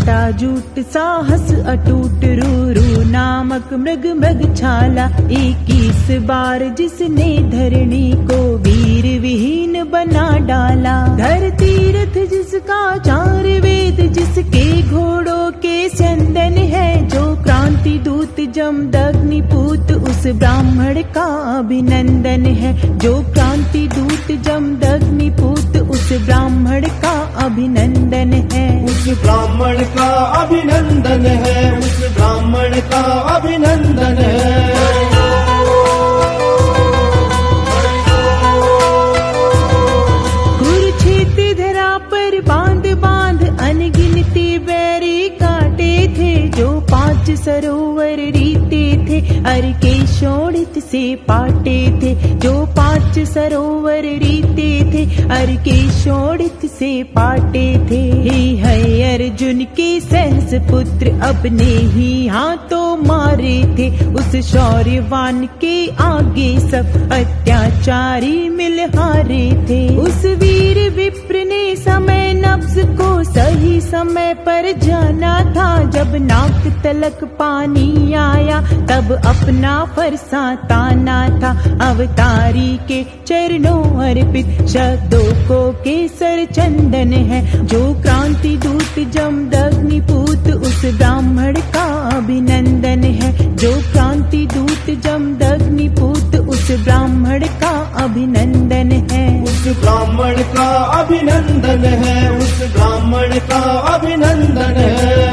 एकता jute साहस अटूट रू नामक मृग छाला 21 बार जिसने धरणी को वीर विहीन बना डाला। धर तीर्थ जिसका 4 वेद जिसके घोड़ों के स्यंदन है, जो क्रांति दूत जमदग्निपूत उस ब्राह्मण का अभिनंदन है। जो क्रांति दूत जमदग्निपूत उस ब्राह्मण का अभिनंदन है। उस ब्राह्मण का अभिनंदन है, उस ब्राह्मण का अभिनंदन है। कुरुक्षेत्र धरा पर बांध बांध अनगिनती बैरी काटे थे, जो 5 सरोवर रीते थे अर के शोणित से पाटे थे। जो 5 सरोवर रीते थे अर के शोणित से पाटे थे। है अर्जुन के सहस पुत्र अपने ही हाथों मारे थे, उस शौर्यवान के आगे सब अत्याचारी मिल हारे थे। उस वीर विप्र ने समय नब्ज को सही समय पर जाना था, जब नाक तलक पानी आया तब अपना फरसा ताना था। अवतारी के चरणों अर्पित शब्दों को केसर चंदन है। जो क्रांति दूत जमदग्निपूत उस ब्राह्मण का अभिनंदन है। जो क्रांति दूत जमदग्निपूत उस ब्राह्मण का अभिनंदन है। उस ब्राह्मण का अभिनंदन है, उस ब्राह्मण का अभिनंदन है।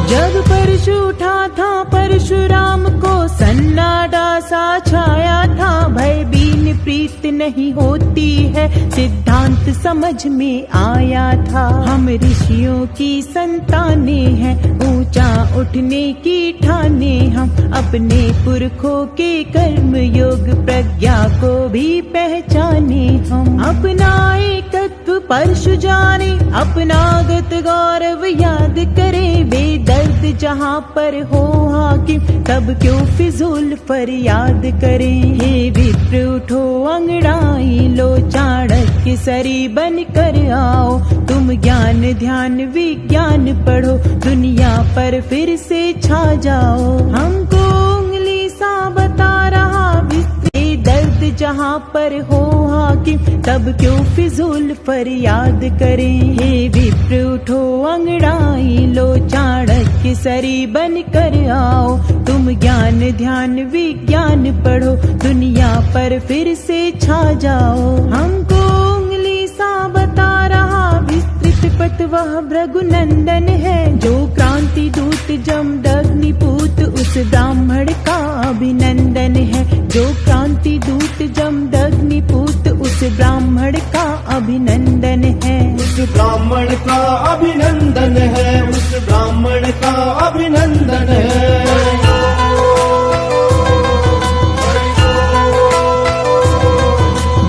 जब परशु उठा था परशुराम को सन्नाटा सा छाया था। भय बीन प्रीत नहीं होती है सिद्धांत समझ में आया था। हम ऋषियों की संतानें हैं, ऊंचा उठने की ठाने हम। अपने पुरखों के कर्म योग प्रज्ञा को भी पहचाने हम। अपना एकत्व परशु जाने, अपना गत गौरव याद करें। बेदर्द जहाँ पर हो हाकिम तब क्यों फिजूल फरियाद करें। हे विप्र उठो अंगड़ाई लो, चाणक्य सरी बन कर आओ। तुम ज्ञान ध्यान विज्ञान पढ़ो, दुनिया पर फिर से छा जाओ। हमको उंगली सा बता रहा दर्द जहाँ पर हो हाकिम तब क्यों फिजूल फरियाद करें। हे विप्र उठो अंगड़ाई लो, चाणक्य सरी बन कर आओ। तुम ज्ञान ध्यान विज्ञान पढ़ो, दुनिया पर फिर से छा जाओ। हमको उंगली सा बता रहा विस्तृत पथ वह भृगुनंदन है। जो क्रांति दूत जमदग्निपूत उस ब्राह्मण का अभिनंदन है। जो क्रांति दूत जमदग्निपूत उस ब्राह्मण का अभिनंदन है। उस ब्राह्मण का अभिनंदन है, उस ब्राह्मण का अभिनंदन है।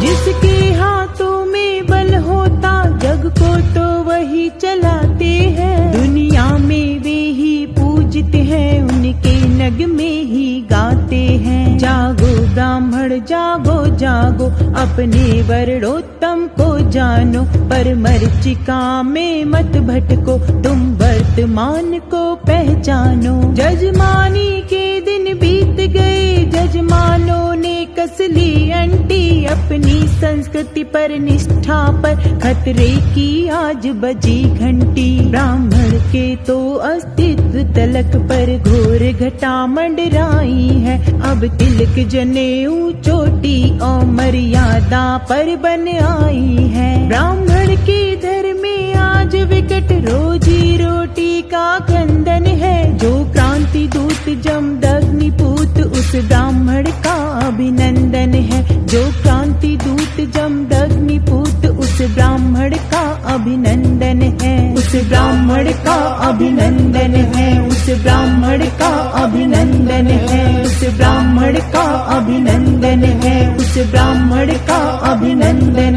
जिसके हाथों में बल होता जग को तो वही चलाते हैं। दुनिया में वे ही पूजते हैं, उनके नग में ही गाते हैं। जागो ब्राह्मण जागो जागो, अपने वर्णोत्तम को जानो। पर मरीचिका में मत भटको, तुम वर्तमान को पहचानो। जजमानी के दिन बीत गए, जजमानों ने कस ली अंटी। अपनी संस्कृति पर निष्ठा पर खतरे की आज बजी घंटी। ब्राह्मण के तो अस्तित्व तलक पर घोर घटा मंडराई है। अब तिलक जनेऊ चोटी और मर्यादा पर बन आई है। ब्राह्मण के धर्म में आज विकट रोजी रोटी का क्रंदन है। जो क्रांति दूत जमदग्निपूत उस ब्राह्मण का अभिनंदन है। जो क्रांति दूत जमदग्निपूत उस ब्राह्मण का अभिनंदन है। उस ब्राह्मण का अभिनंदन है, उस ब्राह्मण का अभिनंदन है। उस ब्राह्मण का अभिनंदन है, उस ब्राह्मण का अभिनंदन